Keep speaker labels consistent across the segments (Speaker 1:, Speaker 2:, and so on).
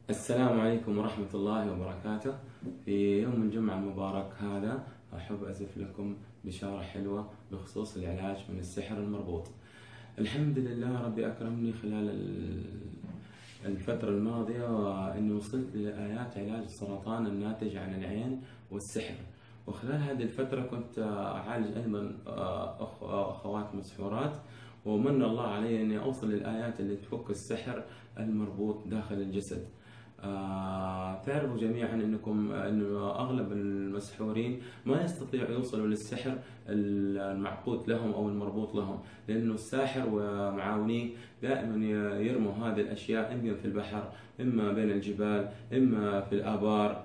Speaker 1: السلام عليكم ورحمة الله وبركاته. في يوم الجمعة المبارك هذا أحب أزف لكم بشارة حلوة بخصوص العلاج من السحر المربوط. الحمد لله ربي أكرمني خلال الفترة الماضية وإني وصلت لآيات علاج السرطان الناتج عن العين والسحر، وخلال هذه الفترة كنت أعالج أيضا أخوات مسحورات، ومن الله علي أني أوصل للآيات اللي تفك السحر المربوط داخل الجسد. تعرفوا جميعا أنه أغلب المسحورين ما يستطيعوا يوصلوا للسحر المعقود لهم أو المربوط لهم، لأنه الساحر ومعاونيه دائما يرموا هذه الأشياء إما في البحر، إما بين الجبال، إما في الآبار،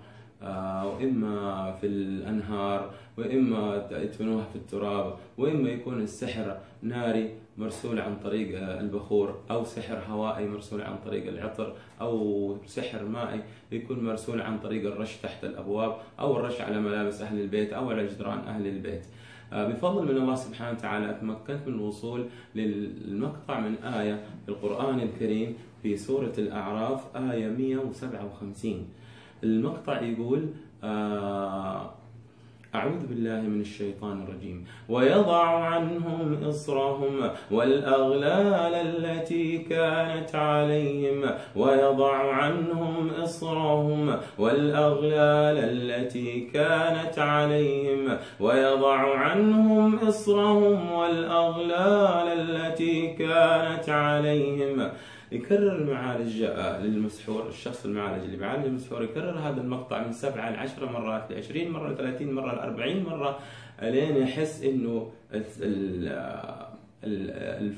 Speaker 1: وإما في الأنهار، وإما يدفنوها في التراب، وإما يكون السحر ناري مرسول عن طريق البخور، أو سحر هوائي مرسول عن طريق العطر، أو سحر مائي يكون مرسول عن طريق الرش تحت الأبواب، أو الرش على ملابس أهل البيت أو على جدران أهل البيت. بفضل من الله سبحانه وتعالى تمكنت من الوصول للمقطع من آية في القرآن الكريم في سورة الأعراف آية 157. المقطع يقول أعوذ بالله من الشيطان الرجيم: ويضع عنهم إصرهم والأغلال التي كانت عليهم، ويضع عنهم إصرهم والأغلال التي كانت عليهم، ويضع عنهم إصرهم والأغلال التي كانت عليهم. يكرر المعالج للمسحور، الشخص المعالج اللي بيعالج المسحور يكرر هذا المقطع من 7 ل 10 مرات، ل 20 مرة، ل 30 مرة، ل 40 مرة، لين يحس انه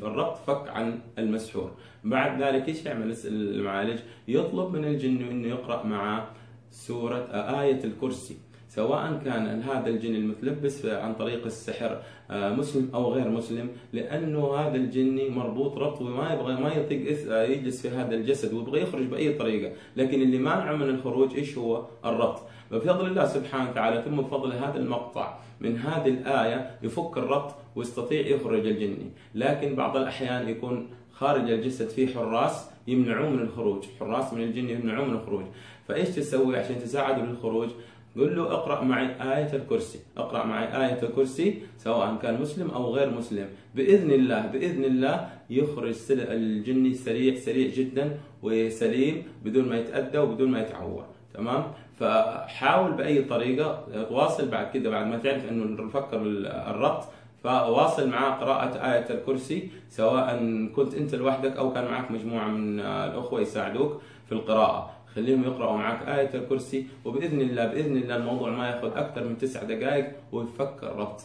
Speaker 1: الربط فك عن المسحور. بعد ذلك ايش يعمل المعالج؟ يطلب من الجن انه يقرأ معه سورة آية الكرسي، سواء كان هذا الجن المتلبس عن طريق السحر مسلم أو غير مسلم، لأنه هذا الجني مربوط ربط ما يطيق يجلس في هذا الجسد ويبغى يخرج بأي طريقة، لكن اللي مانعه من الخروج إيش هو؟ الربط. بفضل الله سبحانه وتعالى ثم بفضل هذا المقطع من هذه الآية يفك الربط ويستطيع يخرج الجني، لكن بعض الأحيان يكون خارج الجسد في حراس يمنعوه من الخروج، حراس من الجن يمنعوه من الخروج. فإيش تسوي عشان تساعده للخروج؟ قل له اقرأ معي آية الكرسي، اقرأ معي آية الكرسي سواء كان مسلم أو غير مسلم، بإذن الله يخرج الجني سريع جدا وسليم بدون ما يتأذى وبدون ما يتعور. تمام؟ فحاول بأي طريقة تواصل بعد كده، بعد ما تعرف انه فكر الربط، فواصل معاه قراءة آية الكرسي، سواء كنت أنت لوحدك أو كان معك مجموعة من الأخوة يساعدوك في القراءة. خليهم يقرأوا معك آية الكرسي، وبإذن الله الموضوع ما يأخذ أكثر من 9 دقائق ويفك الربط.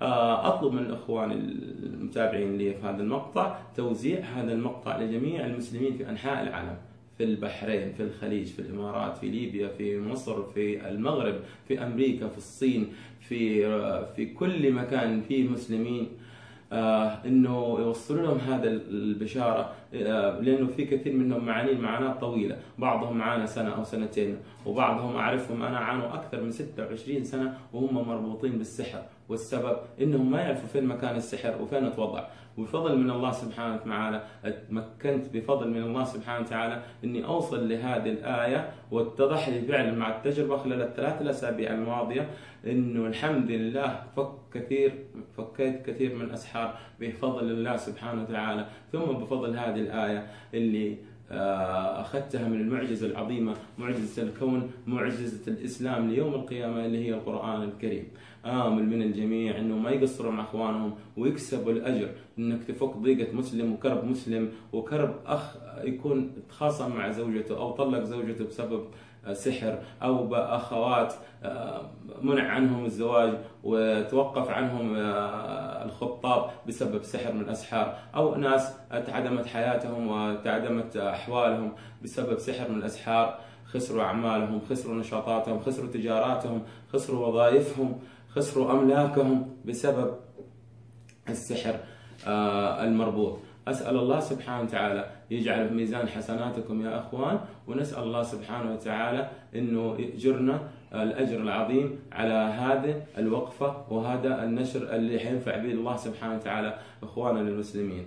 Speaker 1: أطلب من الإخوان المتابعين لي في هذا المقطع توزيع هذا المقطع لجميع المسلمين في أنحاء العالم، في البحرين، في الخليج، في الإمارات، في ليبيا، في مصر، في المغرب، في أمريكا، في الصين، في كل مكان فيه مسلمين، انه يوصلوا لهم هذا البشاره، لانه في كثير منهم معانين معاناة طويله، بعضهم معانا سنه او سنتين، وبعضهم اعرفهم انا عانوا اكثر من 26 سنه وهم مربوطين بالسحر، والسبب انهم ما يعرفوا فين مكان السحر وفين اتوضع. وبفضل من الله سبحانه وتعالى تمكنت بفضل من الله سبحانت اني اوصل لهذه الايه، واتضح لي فعلا مع التجربه خلال ال3 الأسابيع الماضيه انه الحمد لله فكيت كثير من الاسحار بفضل الله سبحانه وتعالى، ثم بفضل هذه الايه اللي أخذتها من المعجزة العظيمة، معجزة الكون، معجزة الإسلام ليوم القيامة اللي هي القرآن الكريم. آمل من الجميع أنه ما يقصروا مع أخوانهم ويكسبوا الأجر، أنك تفك ضيقة مسلم وكرب مسلم وكرب أخ يكون تخاصم مع زوجته أو طلق زوجته بسبب سحر، أو بأخوات منع عنهم الزواج وتوقف عنهم الخطاب بسبب سحر من الأسحار، أو ناس تعدمت حياتهم وتعدمت أحوالهم بسبب سحر من الأسحار، خسروا أعمالهم، خسروا نشاطاتهم، خسروا تجاراتهم، خسروا وظائفهم، خسروا أملاكهم بسبب السحر المربوط. أسأل الله سبحانه وتعالى يجعل في ميزان حسناتكم يا أخوان، ونسأل الله سبحانه وتعالى أنه يأجرنا الأجر العظيم على هذه الوقفة وهذا النشر اللي حينفع به الله سبحانه وتعالى إخواننا المسلمين.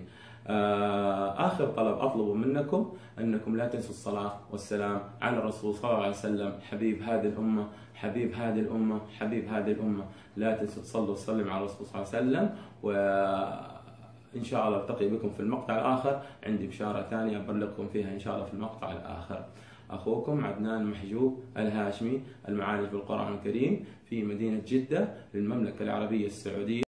Speaker 1: آخر طلب أطلبه منكم أنكم لا تنسوا الصلاة والسلام على الرسول صلى الله عليه وسلم، حبيب هذه الأمة، حبيب هذه الأمة، حبيب هذه الأمة. لا تنسوا تصلوا وسلموا على الرسول صلى الله عليه وسلم. وإن شاء الله ألتقي بكم في المقطع الآخر. عندي بشارة ثانية أبلغكم فيها إن شاء الله في المقطع الآخر. أخوكم عدنان محجوب الهاشمي، المعالج بالقرآن الكريم في مدينة جدة للمملكة العربية السعودية.